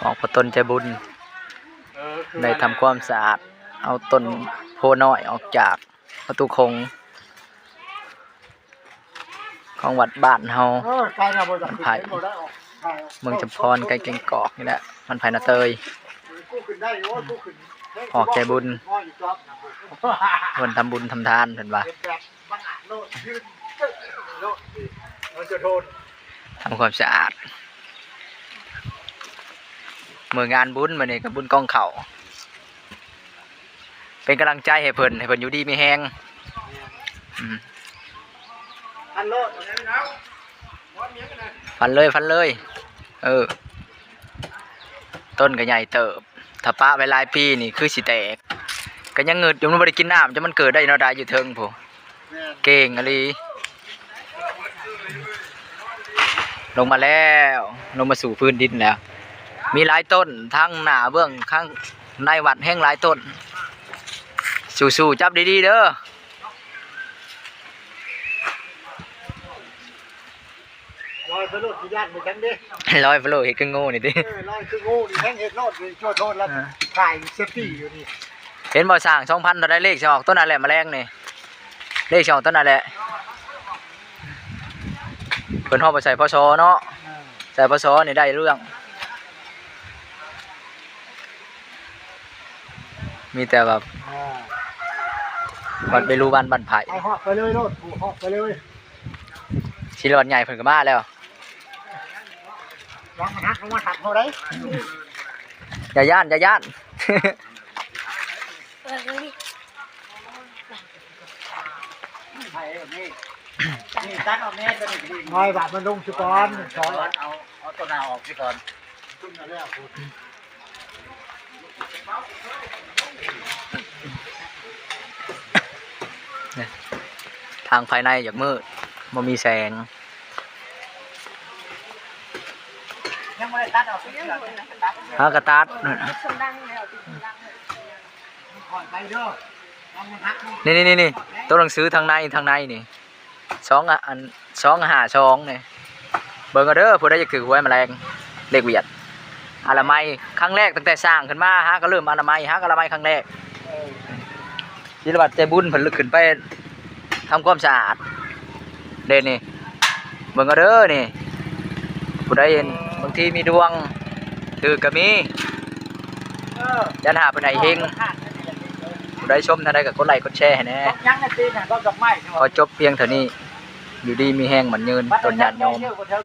ออกพอต้นใจบุญได้ทำความสะอาดเอาต้นโพน้อยออกจากประตูคงของวัดบ้านเฮามันไผ่เมืองจำพรใกล้เก่งกอกนี่แหละมันไผ่นาเตยออกใจบุญคนทำบุญทำทานเห็นปะทำความสะอาดเมื่องานบุญมาเนี่ยกับบุญกองเข่าเป็นกำลังใจให้เพิ่นอยู่ดีไม่แห้งฟันเลยต้นก็ใหญ่เติบถ้าปะไว้หลายปีนี่คือสิแตกก็ยังเงิดอยู่มันบ่ได้กินน้ำจะมันเกิดได้เนาะได้อยู่เทิงผู้เก่งอะไรลงมาแล้วลงมาสู่พื้นดินแล้วมีหลายต้นทั้งหน้าเบื้องข้างในวัดแห้งหลายต้นสู้ๆจับดีๆเด้อลอยพะโล้ที่ญาติมือกันดิลอยพะโล้เห็ดกึ่งงูนี่ดิลอยคืองูนี่แห้งเห็ดโลดนี่ช่วยโทษแล้วถ่ายเซฟตี้อยู่นี่เห็นบ่สร้าง2,000เราได้เลขจะออกต้นอะไรมาแรงนี่เลขจะออกต้นอะไรเพิ่นฮอดไปใส่พศเนาะใส่พศนี่ได้เรื่องมีแต่แบบวัดไปรู้บ้านไผ่เอาฮอดไปเลยโลดฮอดไปเลยชิลวัดใหญ่เพิ่นก็มาแล้วลองมาหักลงมาถัดเขาได้อย่าย่านน้อยบาทมันลงชุกรสอนเอาต้นนาออกก่อนขึ้นมาแล้วทางภายในอยากมืดบ่มีแสงยังไม่ได้ตัดออกฮากระตัดนี่ตัวหนังสือทางในนี่2 อัน252นี่เบิ่งเอาเด้อผู้ใดอยากถือหวยแมลงเลขเวียดอนามัยครั้งแรกตั้งแต่สร้างขึ้นมาฮะก็เริ่มอนามัยครั้งแรกศิลวัตใจบุญเพิ่นลึกขึ้นไปทำความสะอาดเด่นนี่เบิ่งเอาเด้อนี่ผู้ใดเห็นบางทีมีดวงถือก็มียันหาเป็นไหนเฮงผู้ใดชมท่านใดก็กดไลค์กดแชร์ให้แน่ขอจบเพียงเท่านี้อยู่ดีมีแห้งเหมือนยืนต้นญาติโยม